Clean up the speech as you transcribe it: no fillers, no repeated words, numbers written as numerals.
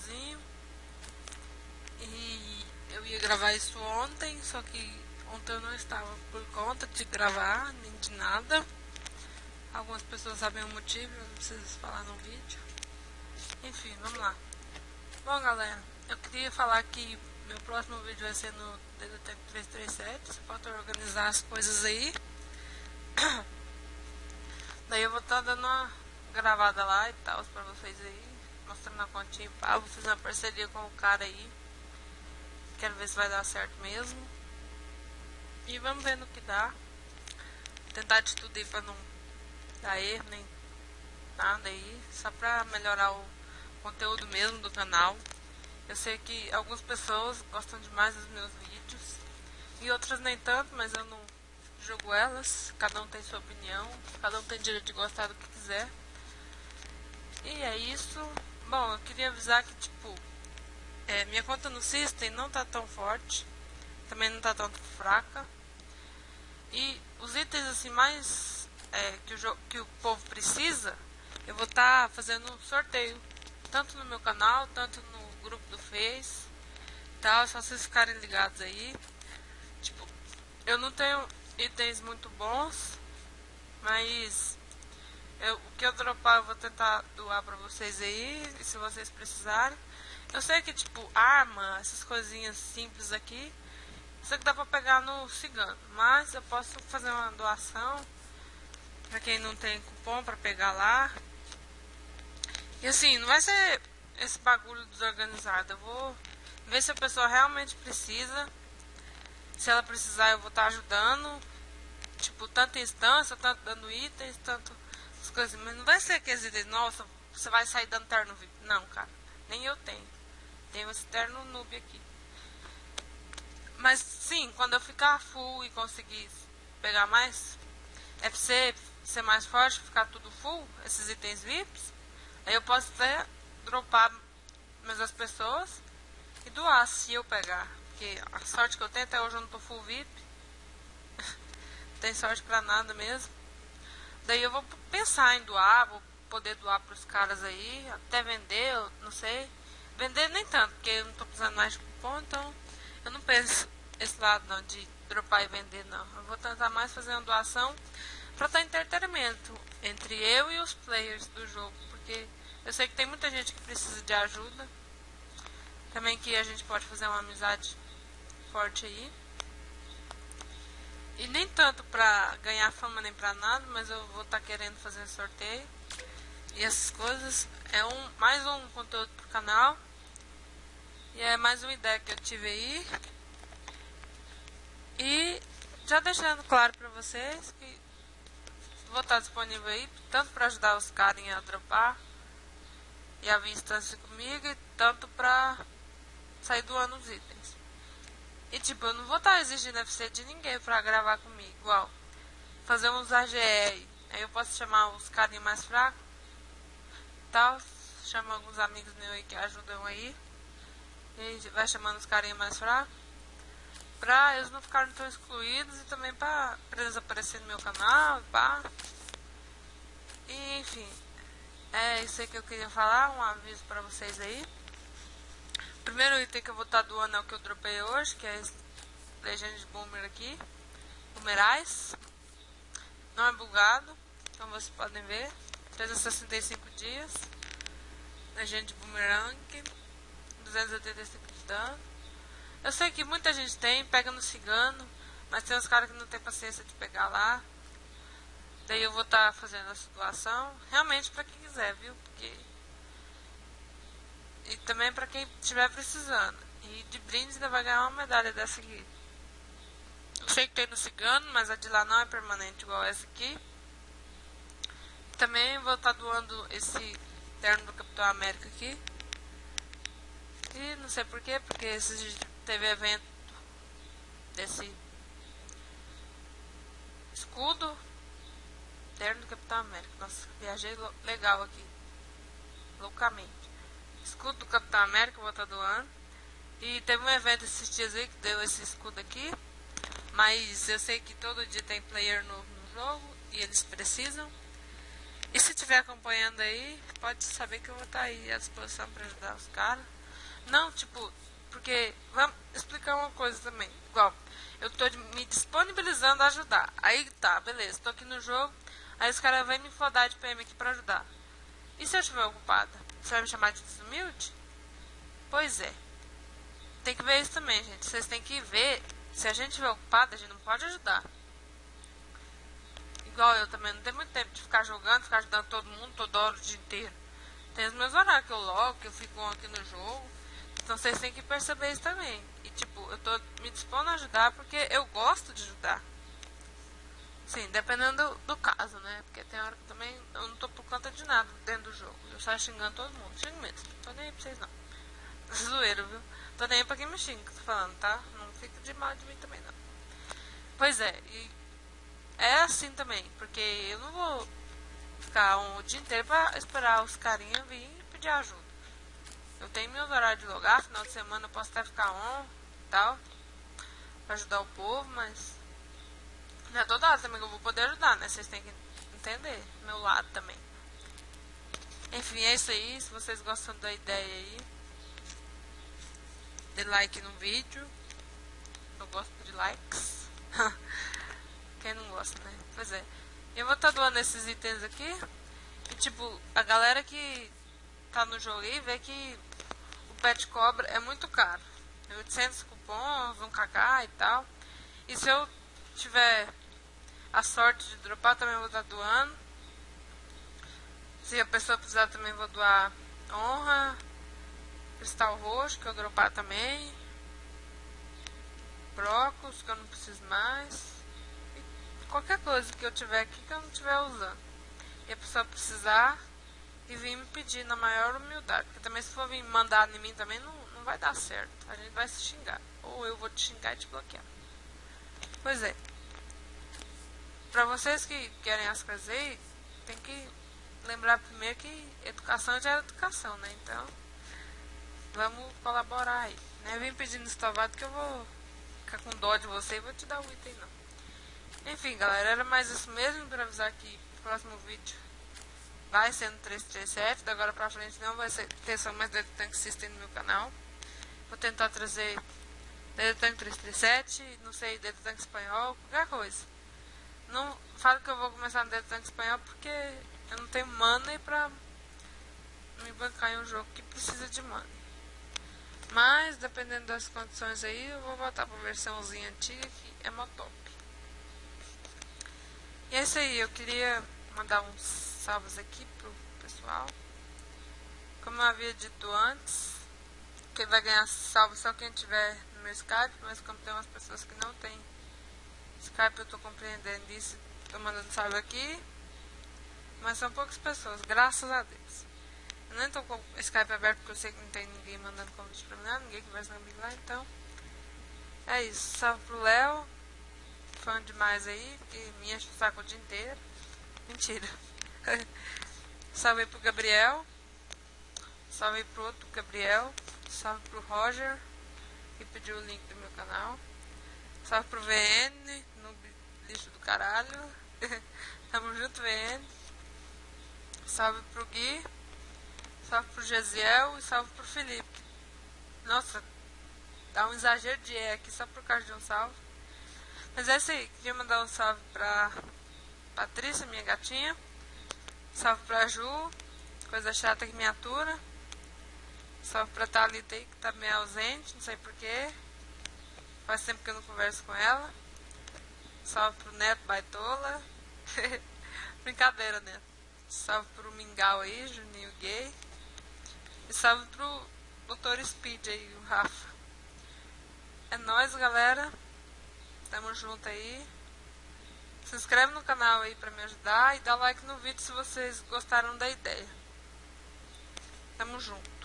videozinho. E eu ia gravar isso ontem, só que ontem eu não estava por conta de gravar, nem de nada. Algumas pessoas sabem o motivo, eu não preciso falar no vídeo. Enfim, vamos lá. Bom, galera, eu queria falar que meu próximo vídeo vai ser no DDTempo 337. Você pode organizar as coisas aí. Daí eu vou estar dando uma gravada lá e tal pra vocês aí, mostrando a continha, pá, vou fazer uma parceria com o cara aí. Quero ver se vai dar certo mesmo. E vamos ver no que dá. Tentar de tudo aí pra não dar erro nem nada aí, só pra melhorar o conteúdo mesmo do canal. Eu sei que algumas pessoas gostam demais dos meus vídeos e outras nem tanto, mas eu não julgo elas. Cada um tem sua opinião, cada um tem direito de gostar do que quiser. E é isso. Bom, eu queria avisar que tipo minha conta no System não tá tão forte, também não tá tão fraca. E os itens assim mais que o povo precisa, eu vou estar fazendo um sorteio, tanto no meu canal, tanto no grupo do Face, tal, só vocês ficarem ligados aí. Tipo, eu não tenho itens muito bons, mas o que eu dropar eu vou tentar doar pra vocês aí, se vocês precisarem. Eu sei que tipo, arma, essas coisinhas simples aqui, isso aqui dá pra pegar no Cigano, mas eu posso fazer uma doação pra quem não tem cupom pra pegar lá. E assim, não vai ser esse bagulho desorganizado. Eu vou ver se a pessoa realmente precisa. Se ela precisar, eu vou estar ajudando. Tipo, tanto em instância, tanto dando itens, tanto as coisas. Mas não vai ser aqueles itens, nossa, você vai sair dando terno VIP. Não, cara, nem eu tenho. Tenho esse terno noob aqui. Mas sim, quando eu ficar full e conseguir pegar mais, é pra você ser mais forte, ficar tudo full, esses itens VIPs. Aí eu posso até dropar mais as pessoas e doar se eu pegar. Porque a sorte que eu tenho, até hoje eu não tô full VIP. Não tem sorte pra nada mesmo. Daí eu vou pensar em doar, vou poder doar pros caras aí, até vender, eu não sei. Vender nem tanto, porque eu não tô precisando mais de cupom, então eu não penso esse lado não, de dropar e vender não. Eu vou tentar mais fazer uma doação pra dar entretenimento entre eu e os players do jogo, porque eu sei que tem muita gente que precisa de ajuda. Também que a gente pode fazer uma amizade forte aí. E nem tanto pra ganhar fama nem pra nada, mas eu vou estar querendo fazer sorteio. E essas coisas. É mais um conteúdo pro canal. E é mais uma ideia que eu tive aí. E já deixando claro pra vocês que vou estar disponível aí, tanto pra ajudar os caras a dropar e a vir instância comigo, e tanto pra sair doando os itens. E tipo, eu não vou estar exigindo FC de ninguém pra gravar comigo, igual fazer uns AGR, aí eu posso chamar os carinhos mais fracos tal, chama alguns amigos meus aí que ajudam aí, e vai chamando os carinhos mais fracos pra eles não ficarem tão excluídos, e também pra eles aparecerem no meu canal, pá. E enfim, é isso aí que eu queria falar, um aviso pra vocês aí. O primeiro item que eu vou estar doando é o que eu dropei hoje, que é esse Legend Boomer aqui, Boomerais. Não é bugado, então vocês podem ver. 365 dias, Legend Boomerang, 285 de dano. Eu sei que muita gente pega no Cigano, mas tem uns caras que não tem paciência de pegar lá. Daí eu vou estar fazendo essa doação, realmente pra quem quiser, viu? Porque e também pra quem estiver precisando. E de brinde ainda vai ganhar uma medalha dessa aqui. Eu sei que tem no Cigano, mas a de lá não é permanente igual essa aqui. Também vou estar doando esse terno do Capitão América aqui. E não sei porquê, porque esses teve evento desse escudo terno do Capitão América. Nossa, viajei legal aqui, loucamente. Escudo do Capitão América eu vou estar doando. E teve um evento esses dias aí que deu esse escudo aqui, mas eu sei que todo dia tem player novo no jogo e eles precisam. E se estiver acompanhando aí, pode saber que eu vou estar aí à disposição para ajudar os caras. Não, tipo, porque vamos explicar uma coisa também. Igual, eu tô me disponibilizando a ajudar. Aí tá, beleza, tô aqui no jogo. Aí os caras vêm me fodar de PM aqui pra ajudar. E se eu estiver ocupada? Você vai me chamar de desumilde? Pois é. Tem que ver isso também, gente. Vocês têm que ver. Se a gente estiver ocupada, a gente não pode ajudar. Igual eu também não tenho muito tempo de ficar jogando, ficar ajudando todo mundo toda hora o dia inteiro. Tem os meus horários que eu logo, que eu fico aqui no jogo. Então vocês têm que perceber isso também. E tipo, eu tô me dispondo a ajudar porque eu gosto de ajudar. Sim, dependendo do caso, né? Porque tem hora que também eu não tô por conta de nada dentro do jogo. Eu saio xingando todo mundo. Xingo mesmo. Tô nem aí pra vocês não. Zoeiro, viu? Tô nem aí pra quem me xinga, tô falando, tá? Não fica de mal de mim também não. Pois é, e é assim também, porque eu não vou ficar o dia inteiro pra esperar os carinhas vir pedir ajuda. Eu tenho meus horários de logar, final de semana eu posso até ficar on e tal, pra ajudar o povo, mas não é toda hora também que eu vou poder ajudar, né? Vocês têm que entender meu lado também. Enfim, é isso aí. Se vocês gostam da ideia aí, dê like no vídeo. Eu gosto de likes. Quem não gosta, né? Pois é. Eu vou estar doando esses itens aqui. E tipo, a galera que tá no jogo aí vê que o pet cobra é muito caro. 800 cupons, 1kk e tal. E se eu tiver a sorte de dropar, também vou estar doando. Se a pessoa precisar, também vou doar honra, cristal roxo, que eu dropar também. Brócolis, que eu não preciso mais. E qualquer coisa que eu tiver aqui que eu não estiver usando. E a pessoa precisar e vir me pedir na maior humildade. Porque também se for vir mandar em mim também não vai dar certo. A gente vai se xingar. Ou eu vou te xingar e te bloquear. Pois é. Pra vocês que querem as coisas aí, tem que lembrar primeiro que educação já é educação, né? Então, vamos colaborar aí. Não é vir pedindo estovado que eu vou ficar com dó de você e vou te dar o item, não. Enfim, galera, era mais isso mesmo pra avisar que o próximo vídeo vai ser no 337. Da agora pra frente não vai ter só mais Dead Tank System no meu canal. Vou tentar trazer Dead Tank 337, não sei, Dead Tank espanhol, qualquer coisa. Não falo que eu vou começar no Dead Tank espanhol porque eu não tenho money pra me bancar em um jogo que precisa de money. Mas, dependendo das condições aí, eu vou voltar pra versãozinha antiga que é mó top. E é isso aí, eu queria mandar uns salvos aqui pro pessoal. Como eu havia dito antes, quem vai ganhar salvo só quem tiver no meu Skype, mas como tem umas pessoas que não tem Skype, eu tô compreendendo isso, tô mandando salve aqui. Mas são poucas pessoas, graças a Deus. Eu nem tô com o Skype aberto porque eu sei que não tem ninguém mandando convite pra mim, não, ninguém conversa comigo lá, então. É isso, salve pro Léo, fã demais aí, que me enche o saco o dia inteiro. Mentira. Salve aí pro Gabriel, salve aí pro outro Gabriel, salve pro Roger, que pediu o link do meu canal. Salve pro VN, no lixo do caralho. Tamo junto, VN. Salve pro Gui. Salve pro Gesiel e salve pro Felipe. Nossa, dá um exagero de aqui só por causa de um salve. Mas é isso aí, queria mandar um salve pra Patrícia, minha gatinha. Salve pra Ju, coisa chata que me atura. Salve pra Thalita aí, que tá meio ausente, não sei porquê. Faz tempo que eu não converso com ela. Salve pro Neto Baitola. Brincadeira, Neto. Salve pro Mingau aí, Juninho Gay. E salve pro Dr. Speed aí, o Rafa. É nóis, galera. Tamo junto aí. Se inscreve no canal aí pra me ajudar. E dá like no vídeo se vocês gostaram da ideia. Tamo junto.